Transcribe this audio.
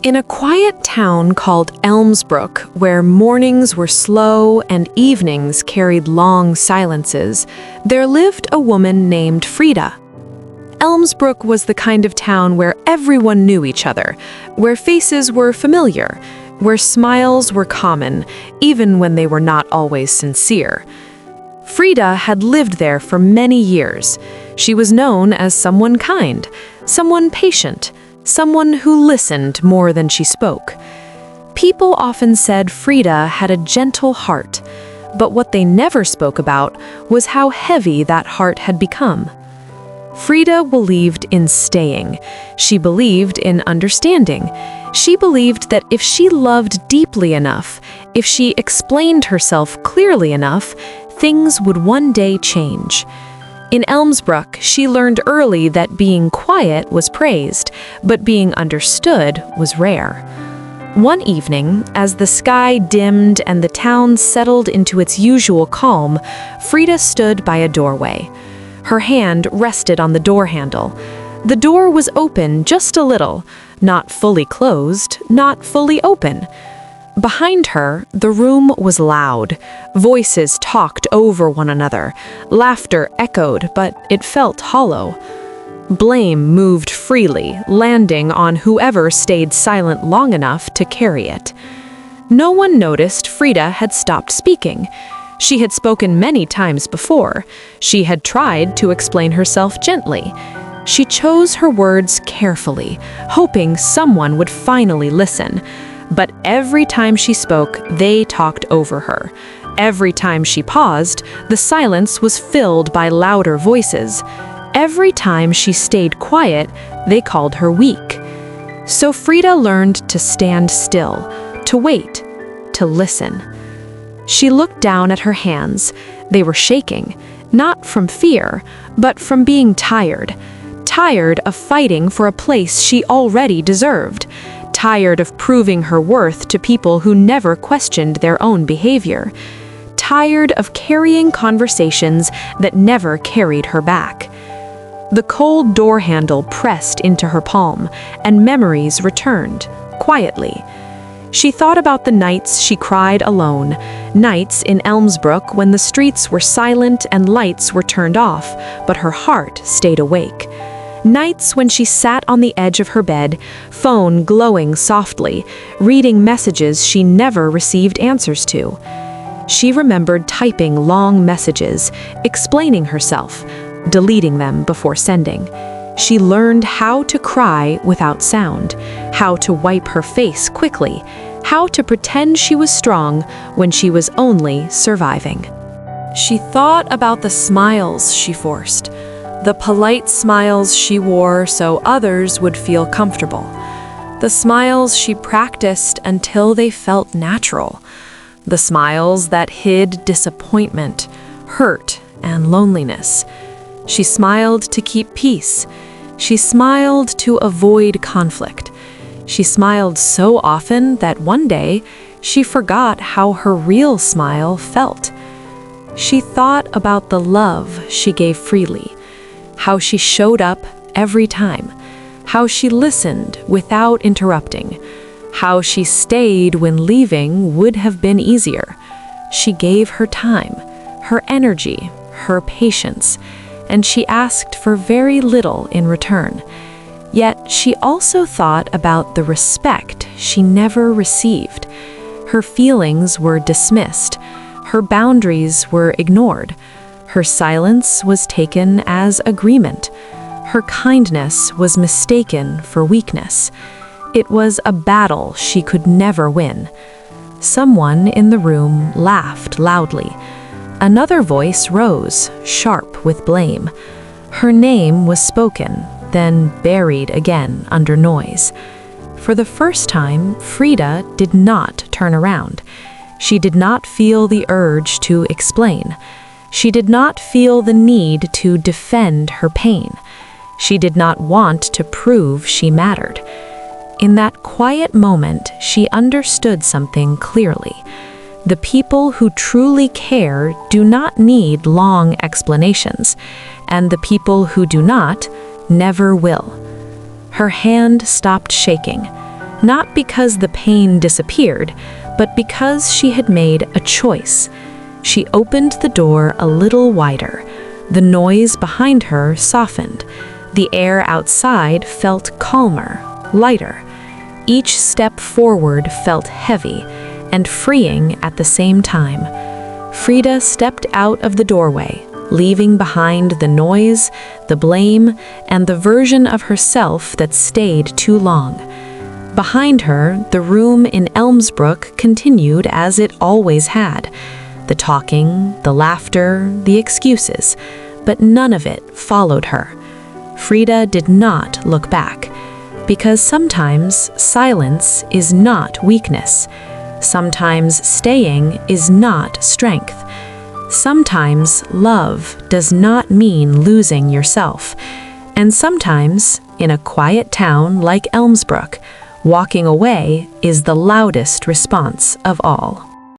In a quiet town called Elmsbrook, where mornings were slow and evenings carried long silences, there lived a woman named Frida. Elmsbrook was the kind of town where everyone knew each other, where faces were familiar, where smiles were common, even when they were not always sincere. Frida had lived there for many years. She was known as someone kind, someone patient, someone who listened more than she spoke. People often said Frida had a gentle heart, but what they never spoke about was how heavy that heart had become. Frida believed in staying. She believed in understanding. She believed that if she loved deeply enough, if she explained herself clearly enough, things would one day change. In Elmsbrook, she learned early that being quiet was praised, but being understood was rare. One evening, as the sky dimmed and the town settled into its usual calm, Frida stood by a doorway. Her hand rested on the door handle. The door was open just a little, not fully closed, not fully open. Behind her, the room was loud. Voices talked over one another. Laughter echoed, but it felt hollow. Blame moved freely, landing on whoever stayed silent long enough to carry it. No one noticed Frida had stopped speaking. She had spoken many times before. She had tried to explain herself gently. She chose her words carefully, hoping someone would finally listen. But every time she spoke, they talked over her. Every time she paused, the silence was filled by louder voices. Every time she stayed quiet, they called her weak. So Frida learned to stand still, to wait, to listen. She looked down at her hands. They were shaking, not from fear, but from being tired. Tired of fighting for a place she already deserved. Tired of proving her worth to people who never questioned their own behavior. Tired of carrying conversations that never carried her back. The cold door handle pressed into her palm, and memories returned, quietly. She thought about the nights she cried alone, nights in Elmsbrook when the streets were silent and lights were turned off, but her heart stayed awake. Nights when she sat on the edge of her bed, phone glowing softly, reading messages she never received answers to. She remembered typing long messages, explaining herself, deleting them before sending. She learned how to cry without sound, how to wipe her face quickly, how to pretend she was strong when she was only surviving. She thought about the smiles she forced, the polite smiles she wore so others would feel comfortable, the smiles she practiced until they felt natural, the smiles that hid disappointment, hurt, and loneliness. She smiled to keep peace. She smiled to avoid conflict. She smiled so often that one day she forgot how her real smile felt. She thought about the love she gave freely, how she showed up every time, how she listened without interrupting, how she stayed when leaving would have been easier. She gave her time, her energy, her patience, and she asked for very little in return. Yet she also thought about the respect she never received. Her feelings were dismissed. Her boundaries were ignored. Her silence was taken as agreement. Her kindness was mistaken for weakness. It was a battle she could never win. Someone in the room laughed loudly. Another voice rose, sharp with blame. Her name was spoken, then buried again under noise. For the first time, Frida did not turn around. She did not feel the urge to explain. She did not feel the need to defend her pain. She did not want to prove she mattered. In that quiet moment, she understood something clearly. The people who truly care do not need long explanations, and the people who do not never will. Her hand stopped shaking. not because the pain disappeared, but because she had made a choice. She opened the door a little wider. The noise behind her softened. The air outside felt calmer, lighter. Each step forward felt heavy and freeing at the same time. Frida stepped out of the doorway, leaving behind the noise, the blame, and the version of herself that stayed too long. Behind her, the room in Elmsbrook continued as it always had. The talking, the laughter, the excuses, but none of it followed her. Frida did not look back, because sometimes silence is not weakness. Sometimes staying is not strength. Sometimes love does not mean losing yourself. And sometimes, in a quiet town like Elmsbrook, walking away is the loudest response of all.